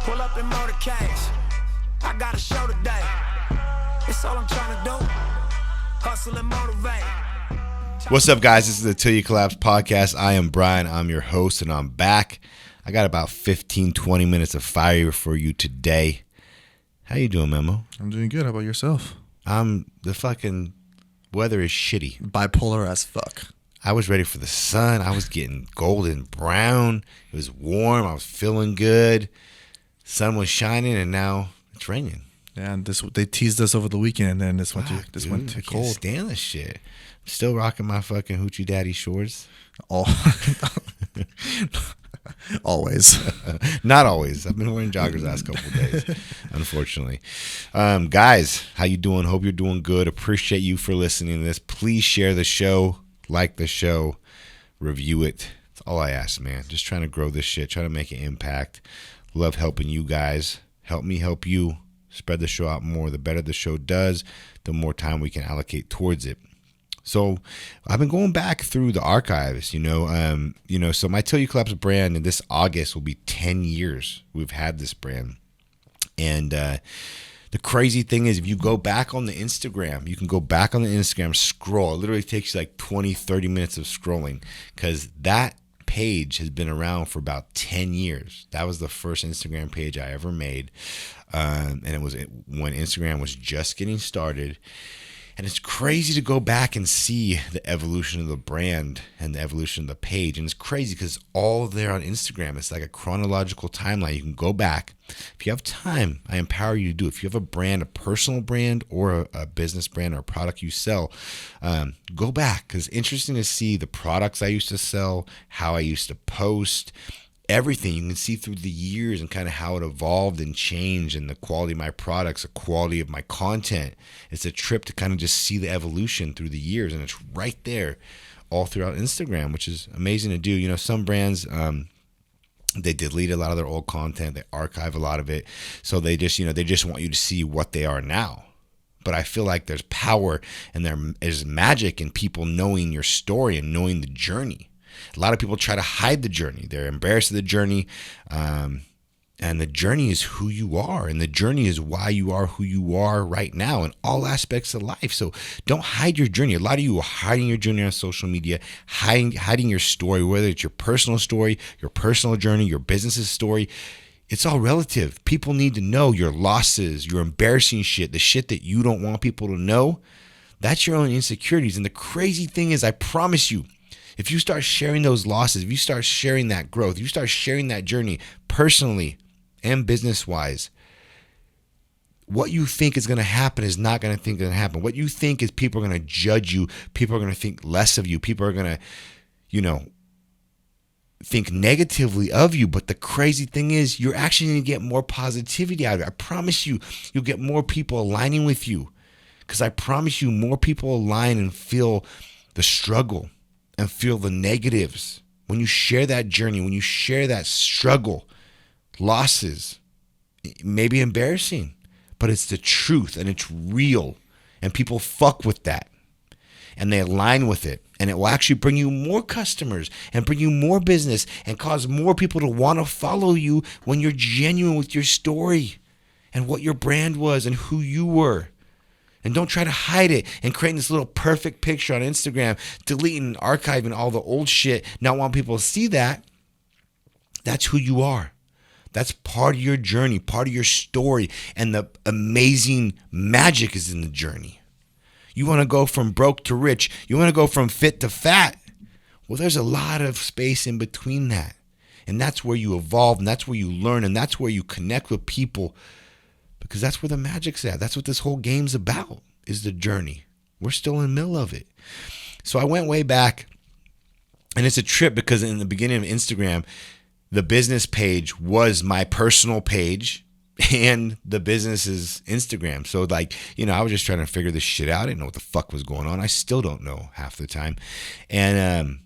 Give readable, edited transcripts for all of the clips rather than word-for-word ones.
Pull up in motorcades. I got a show today. It's all I'm trying to do. Hustle and motivate. What's up, guys? This is the Till You Collapse podcast. I am Brian. I'm your host, and I'm back. I got about 15, 20 minutes of fire for you today. How you doing, Memo? I'm doing good. How about yourself? The fucking weather is shitty. Bipolar as fuck. I was ready for the sun. I was getting golden brown. It was warm. I was feeling good. Sun was shining, and now it's raining. Yeah, and they teased us over the weekend, and then this went to I can't cold. stand this shit. I'm still rocking my fucking Hoochie Daddy shorts. Always. Not always. I've been wearing joggers the last couple of days, unfortunately. Guys, how you doing? Hope you're doing good. Appreciate you for listening to this. Please share the show, like the show, review it. That's all I ask, man. Just trying to grow this shit, trying to make an impact. Love helping you guys. Help me help you. Spread the show out more. The better the show does, the more time we can allocate towards it. So I've been going back through the archives, so my Till You Collapse brand in this August will be 10 years we've had this brand. And the crazy thing is, if you go back on the Instagram, you can go back on the Instagram, scroll. It literally takes you like 20, 30 minutes of scrolling, because that page has been around for about 10 years. That was the first Instagram page I ever made. And it was when Instagram was just getting started. And it's crazy to go back and see the evolution of the brand and the evolution of the page. And it's crazy because all there on Instagram, it's like a chronological timeline. You can go back. If you have time, I empower you to do it. If you have a brand, a personal brand or a business brand or a product you sell, go back, because it's interesting to see the products I used to sell, how I used to post, everything. You can see through the years and kind of how it evolved and changed, and the quality of my products, the quality of my content. It's a trip to kind of just see the evolution through the years, and it's right there all throughout Instagram, which is amazing to do. Some brands, they delete a lot of their old content, they archive a lot of it, so they just want you to see what they are now. But I feel like there's power and there's magic in people knowing your story and knowing the journey. A lot of people try to hide the journey. They're embarrassed of the journey. And the journey is who you are. And the journey is why you are who you are right now in all aspects of life. So don't hide your journey. A lot of you are hiding your journey on social media, hiding your story, whether it's your personal story, your personal journey, your business's story. It's all relative. People need to know your losses, your embarrassing shit, the shit that you don't want people to know. That's your own insecurities. And the crazy thing is, I promise you, if you start sharing those losses, if you start sharing that growth, if you start sharing that journey personally and business-wise, what you think is going to happen is not going to happen. What you think is people are going to judge you. People are going to think less of you. People are going to, think negatively of you. But the crazy thing is, you're actually going to get more positivity out of it. I promise you, you'll get more people aligning with you, because I promise you, more people align and feel the struggle and feel the negatives. When you share that journey, when you share that struggle, losses, maybe embarrassing, but it's the truth and it's real, and people fuck with that and they align with it, and it will actually bring you more customers and bring you more business and cause more people to want to follow you when you're genuine with your story and what your brand was and who you were. And don't try to hide it and create this little perfect picture on Instagram, deleting, archiving all the old shit, not want people to see that. That's who you are. That's part of your journey, part of your story. And the amazing magic is in the journey. You want to go from broke to rich. You want to go from fit to fat. Well, there's a lot of space in between that. And that's where you evolve, and that's where you learn, and that's where you connect with people. Because that's where the magic's at. That's what this whole game's about, is the journey. We're still in the middle of it. So I went way back, and it's a trip, because in the beginning of Instagram, the business page was my personal page and the business's Instagram. So I was just trying to figure this shit out. I didn't know what the fuck was going on. I still don't know half the time. And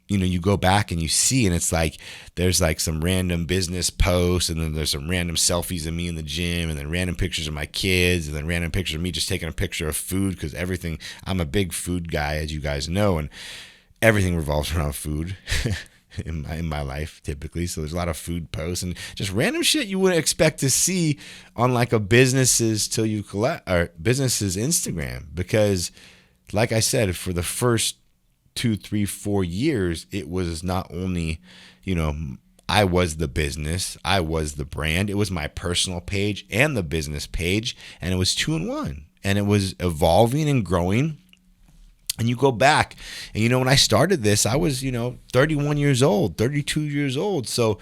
you go back and you see, and it's like there's like some random business posts, and then there's some random selfies of me in the gym, and then random pictures of my kids, and then random pictures of me just taking a picture of food, because I'm a big food guy, as you guys know, and everything revolves around food. in my life typically. So there's a lot of food posts and just random shit you wouldn't expect to see on like a business's till you collect or business's Instagram. Because like I said, for the first 2, 3, 4 years, it was not only, I was the business, I was the brand. It was my personal page and the business page, and it was 2 in 1. And it was evolving and growing. And you go back, and when I started this, I was 31 years old, 32 years old. So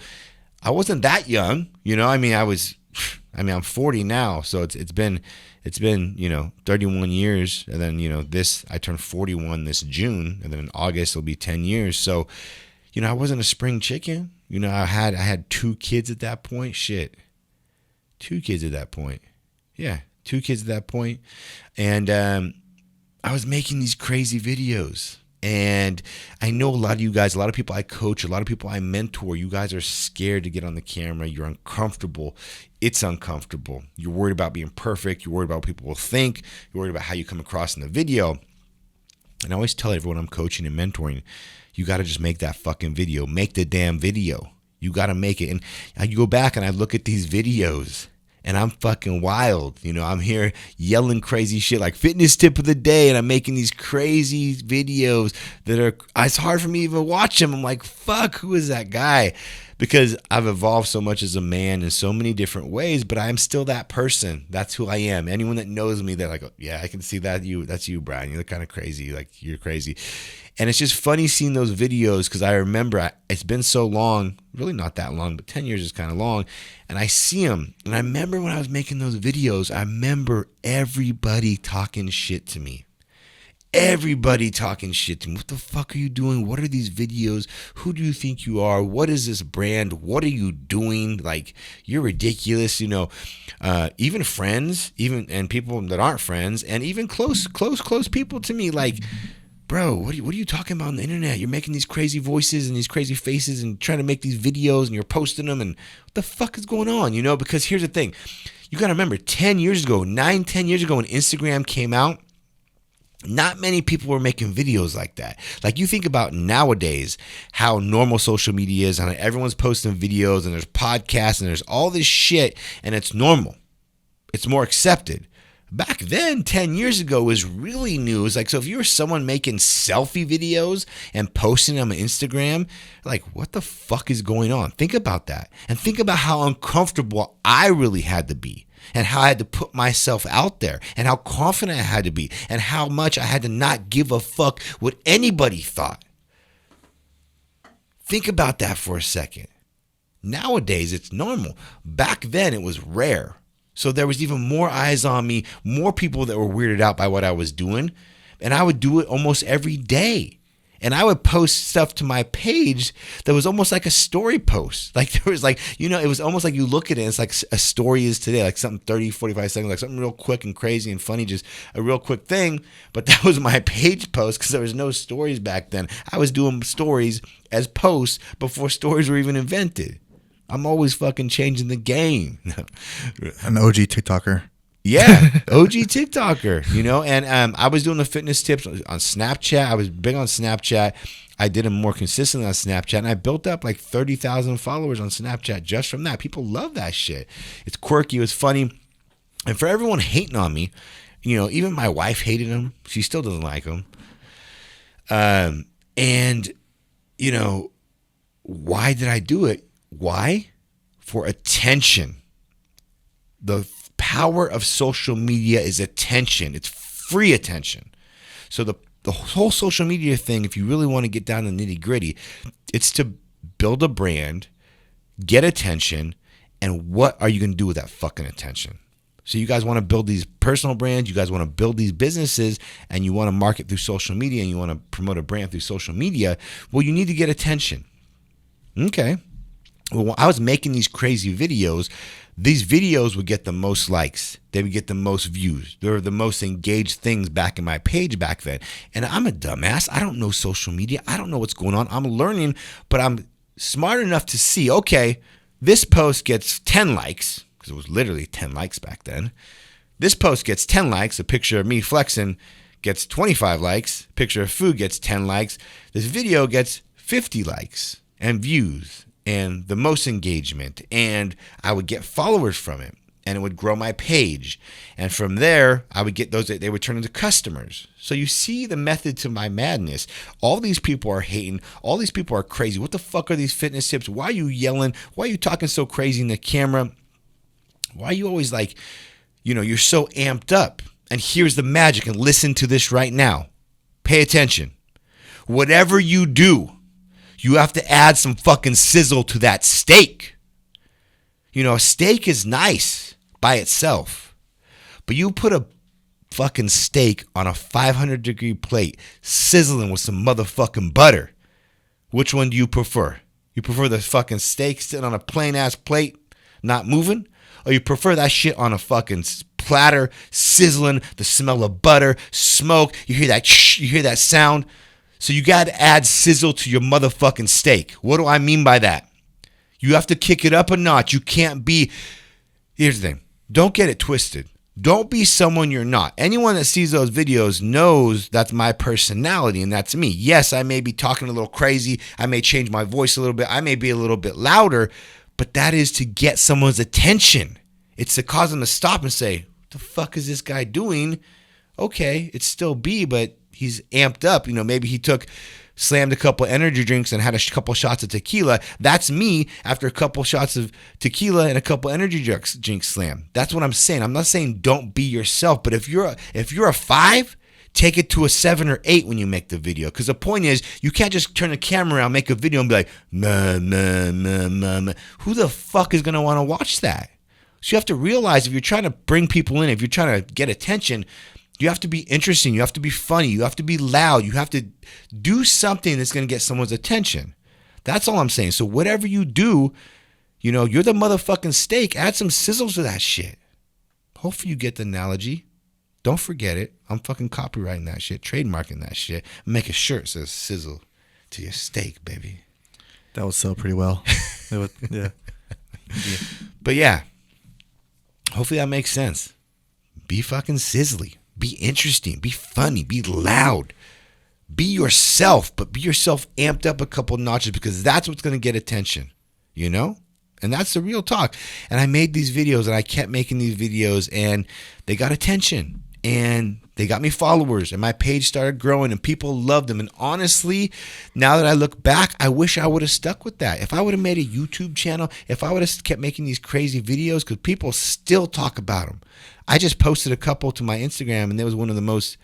I wasn't that young, I'm 40 now, so it's been 31 years, and then I turned 41 this June, and then in August it'll be 10 years. So I wasn't a spring chicken. I had 2 kids at that point. 2 kids at that point. Yeah, 2 kids at that point, and I was making these crazy videos. And I know a lot of you guys, a lot of people I coach, a lot of people I mentor, you guys are scared to get on the camera. You're uncomfortable. It's uncomfortable. You're worried about being perfect. You're worried about what people will think. You're worried about how you come across in the video. And I always tell everyone I'm coaching and mentoring, you got to just make that fucking video. Make the damn video. You got to make it. And I go back and I look at these videos, and I'm fucking wild. I'm here yelling crazy shit like fitness tip of the day, and I'm making these crazy videos that it's hard for me to even watch them. I'm like, fuck, who is that guy? Because I've evolved so much as a man in so many different ways, but I'm still that person. That's who I am. Anyone that knows me, they're like, oh, yeah, I can see that. That's you, Brian. You're kind of crazy. Like, you're crazy. And it's just funny seeing those videos because I remember it's been so long, really not that long, but 10 years is kind of long. And I see them. And I remember when I was making those videos, I remember everybody talking shit to me. Everybody talking shit to me. What the fuck are you doing? What are these videos? Who do you think you are? What is this brand? What are you doing? Like, you're ridiculous. Even friends, and people that aren't friends, and even close people to me, like, bro, what are you talking about on the internet? You're making these crazy voices and these crazy faces and trying to make these videos and you're posting them, and what the fuck is going on? Because here's the thing. You got to remember 10 years ago when Instagram came out, not many people were making videos like that. Like, you think about nowadays how normal social media is, and everyone's posting videos, and there's podcasts, and there's all this shit, and it's normal. It's more accepted. Back then, 10 years ago, was really new. It was like, so if you were someone making selfie videos and posting them on Instagram, like, what the fuck is going on? Think about that. And think about how uncomfortable I really had to be, and how I had to put myself out there, and how confident I had to be, and how much I had to not give a fuck what anybody thought. Think about that for a second. Nowadays, it's normal. Back then, it was rare. So there was even more eyes on me, more people that were weirded out by what I was doing. And I would do it almost every day. And I would post stuff to my page that was almost like a story post. Like, there was like, it was almost like you look at it, and it's like a story is today, like something 30, 45 seconds, like something real quick and crazy and funny, just a real quick thing. But that was my page post because there was no stories back then. I was doing stories as posts before stories were even invented. I'm always fucking changing the game. An OG TikToker. Yeah, OG TikToker, and I was doing the fitness tips on Snapchat. I was big on Snapchat. I did them more consistently on Snapchat, and I built up like 30,000 followers on Snapchat just from that. People love that shit. It's quirky. It was funny. And for everyone hating on me, even my wife hated them. She still doesn't like them. And, why did I do it? Why? For attention. The power of social media is attention. It's free attention. So the whole social media thing, if you really want to get down to the nitty gritty, it's to build a brand, get attention, and what are you going to do with that fucking attention? So you guys want to build these personal brands, you guys want to build these businesses, and you want to market through social media, and you want to promote a brand through social media. Well, you need to get attention. Okay. Well, I was making these crazy videos. These videos would get the most likes. They would get the most views. They were the most engaged things back in my page back then. And I'm a dumbass. I don't know social media. I don't know what's going on. I'm learning, but I'm smart enough to see, okay, this post gets 10 likes, because it was literally 10 likes back then. This post gets 10 likes. A picture of me flexing gets 25 likes. A picture of food gets 10 likes. This video gets 50 likes. and views and the most engagement, and I would get followers from it, and it would grow my page. And from there, I would get those, they would turn into customers. So you see the method to my madness. All these people are hating. All these people are crazy. What the fuck are these fitness tips? Why are you yelling? Why are you talking so crazy in the camera? Why are you always like, you're so amped up? And here's the magic, and listen to this right now. Pay attention. Whatever you do, you have to add some fucking sizzle to that steak. A steak is nice by itself, but you put a fucking steak on a 500-degree plate, sizzling with some motherfucking butter. Which one do you prefer? You prefer the fucking steak sitting on a plain-ass plate, not moving? Or you prefer that shit on a fucking platter, sizzling, the smell of butter, smoke, you hear that shh, you hear that sound? So you got to add sizzle to your motherfucking steak. What do I mean by that? You have to kick it up a notch. You can't be... Here's the thing. Don't get it twisted. Don't be someone you're not. Anyone that sees those videos knows that's my personality, and that's me. Yes, I may be talking a little crazy. I may change my voice a little bit. I may be a little bit louder, but that is to get someone's attention. It's to cause them to stop and say, what the fuck is this guy doing? Okay, it's still B, but he's amped up. Maybe he slammed a couple energy drinks and had a couple shots of tequila. That's me after a couple shots of tequila and a couple energy drinks slam. That's what I'm saying. I'm not saying don't be yourself, but if you're a 5, take it to a 7 or 8 when you make the video. Because the point is, you can't just turn the camera around, make a video, and be like, nah, nah, nah, nah, nah. Who the fuck is going to want to watch that? So you have to realize, if you're trying to bring people in, if you're trying to get attention, you have to be interesting. You have to be funny. You have to be loud. You have to do something that's going to get someone's attention. That's all I'm saying. So whatever you do, you're the motherfucking steak. Add some sizzle to that shit. Hopefully you get the analogy. Don't forget it. I'm fucking copywriting that shit, trademarking that shit. Make a shirt that says sizzle to your steak, baby. That would sell pretty well. Yeah. But yeah, hopefully that makes sense. Be fucking sizzly. Be interesting. Be funny. Be loud. Be yourself, but be yourself amped up a couple notches, because that's what's going to get attention, And that's the real talk. And I made these videos, and I kept making these videos, and they got attention, and they got me followers, and my page started growing, and people loved them. And honestly, now that I look back, I wish I would have stuck with that. If I would have made a YouTube channel, if I would have kept making these crazy videos, because people still talk about them. I just posted a couple to my Instagram, and it was one of the most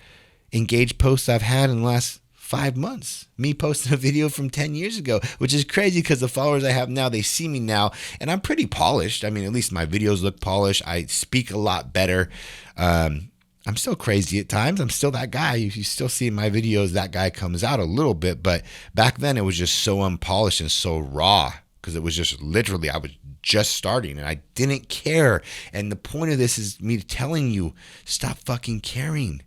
engaged posts I've had in the last 5 months. Me posting a video from 10 years ago, which is crazy because the followers I have now, they see me now, and I'm pretty polished. I mean, at least my videos look polished. I speak a lot better. I'm still crazy at times. I'm still that guy. You still see in my videos, that guy comes out a little bit, but back then it was just so unpolished and so raw, because it was just literally, I was just starting and I didn't care. And the point of this is me telling you, stop fucking caring.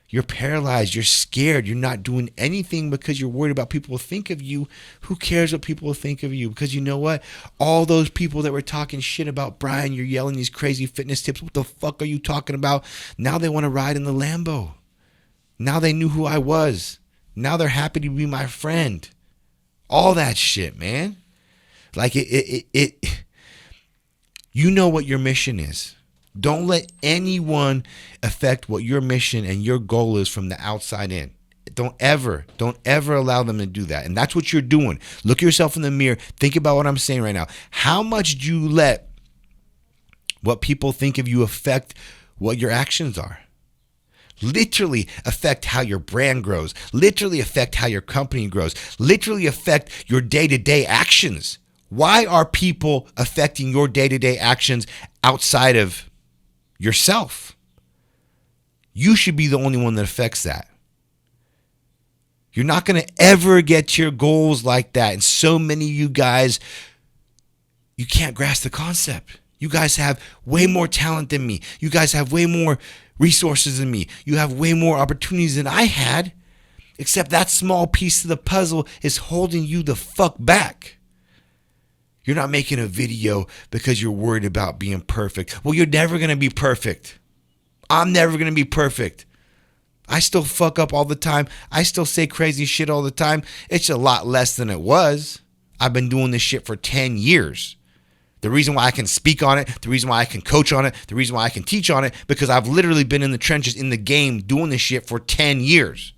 You're paralyzed. You're scared. You're not doing anything because you're worried about people will think of you. Who cares what people will think of you? Because you know what? All those people that were talking shit about Brian, you're yelling these crazy fitness tips. What the fuck are you talking about? Now they want to ride in the Lambo. Now they knew who I was. Now they're happy to be my friend. All that shit, man. Like you know what your mission is. Don't let anyone affect what your mission and your goal is from the outside in. Don't ever allow them to do that. And that's what you're doing. Look yourself in the mirror. Think about what I'm saying right now. How much do you let what people think of you affect what your actions are? Literally affect how your brand grows. Literally affect how your company grows. Literally affect your day-to-day actions. Why are people affecting your day-to-day actions outside of yourself? You should be the only one that affects that. You're not going to ever get to your goals like that. And so many of you guys, you can't grasp the concept. You guys have way more talent than me. You guys have way more resources than me. You have way more opportunities than I had. Except that small piece of the puzzle is holding you the fuck back. You're not making a video because you're worried about being perfect. Well, you're never going to be perfect. I'm never going to be perfect. I still fuck up all the time. I still say crazy shit all the time. It's a lot less than it was. I've been doing this shit for 10 years. The reason why I can speak on it, the reason why I can coach on it, the reason why I can teach on it, because I've literally been in the trenches, in the game, doing this shit for 10 years.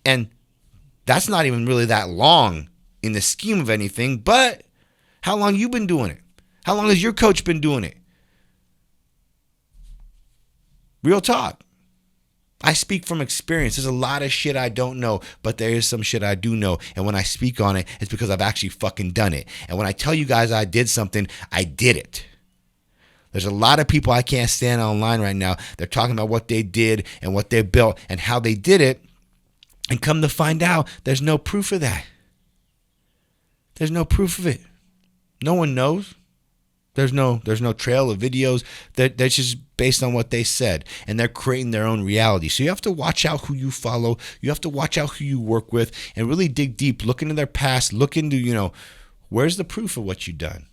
And that's not even really that long in the scheme of anything, but how long you been doing it? How long has your coach been doing it? Real talk. I speak from experience. There's a lot of shit I don't know, but there is some shit I do know. And when I speak on it, it's because I've actually fucking done it. And when I tell you guys I did something, I did it. There's a lot of people I can't stand online right now. They're talking about what they did and what they built and how they did it. And come to find out, there's no proof of that. There's no proof of it. No one knows. There's no trail of videos. That's just based on what they said. And they're creating their own reality. So you have to watch out who you follow. You have to watch out who you work with and really dig deep. Look into their past. Look into, where's the proof of what you've done?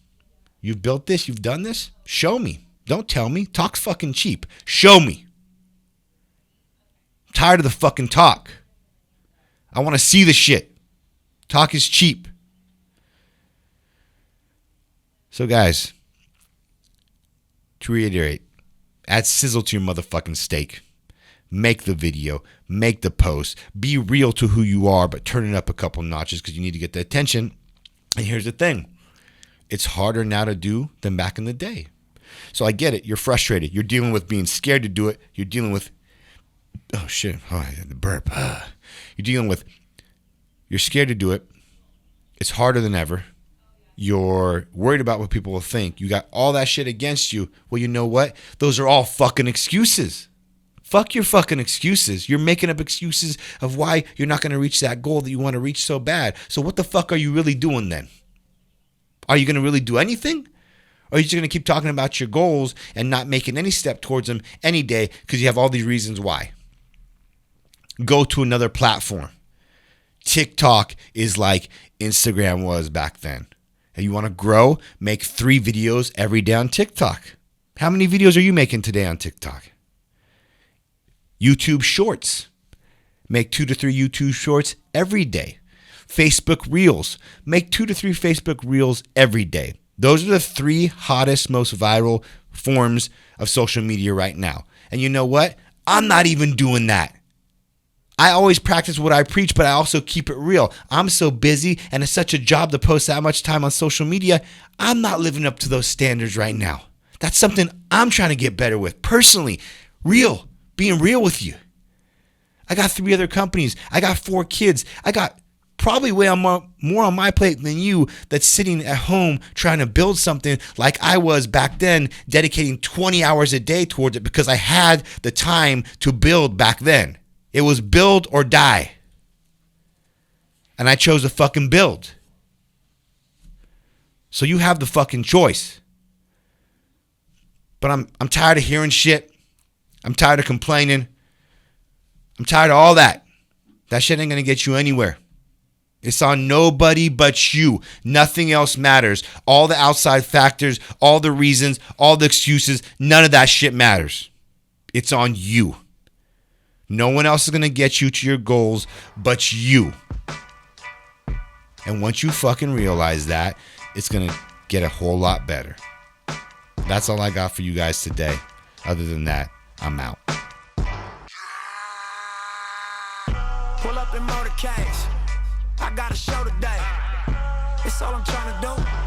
You've built this. You've done this. Show me. Don't tell me. Talk's fucking cheap. Show me. I'm tired of the fucking talk. I want to see the shit. Talk is cheap. So guys, to reiterate, add sizzle to your motherfucking steak. Make the video, make the post, be real to who you are, but turn it up a couple notches because you need to get the attention. And here's the thing. It's harder now to do than back in the day. So I get it. You're frustrated. You're dealing with being scared to do it. You're dealing with, oh shit, oh, I had the burp. You're dealing with, you're scared to do it. It's harder than ever. You're worried about what people will think. You got all that shit against you. Well, you know what? Those are all fucking excuses. Fuck your fucking excuses. You're making up excuses of why you're not going to reach that goal that you want to reach so bad. So what the fuck are you really doing then? Are you going to really do anything? Or are you just going to keep talking about your goals and not making any step towards them any day because you have all these reasons why? Go to another platform. TikTok is like Instagram was back then. And you want to grow, make 3 videos every day on TikTok. How many videos are you making today on TikTok? YouTube Shorts. Make 2 to 3 YouTube Shorts every day. Facebook Reels. Make 2 to 3 Facebook Reels every day. Those are the 3 hottest, most viral forms of social media right now. And you know what? I'm not even doing that. I always practice what I preach, but I also keep it real. I'm so busy and it's such a job to post that much time on social media. I'm not living up to those standards right now. That's something I'm trying to get better with personally. Real, being real with you. I got 3 other companies. I got 4 kids. I got probably way more on my plate than you that's sitting at home trying to build something like I was back then, dedicating 20 hours a day towards it because I had the time to build back then. It was build or die. And I chose to fucking build. So you have the fucking choice. But I'm tired of hearing shit. I'm tired of complaining. I'm tired of all that. That shit ain't going to get you anywhere. It's on nobody but you. Nothing else matters. All the outside factors, all the reasons, all the excuses, none of that shit matters. It's on you. No one else is going to get you to your goals but you. And once you fucking realize that, it's going to get a whole lot better. That's all I got for you guys today. Other than that, I'm out. Pull up in motorcades. I got a show today. It's all I'm trying to do.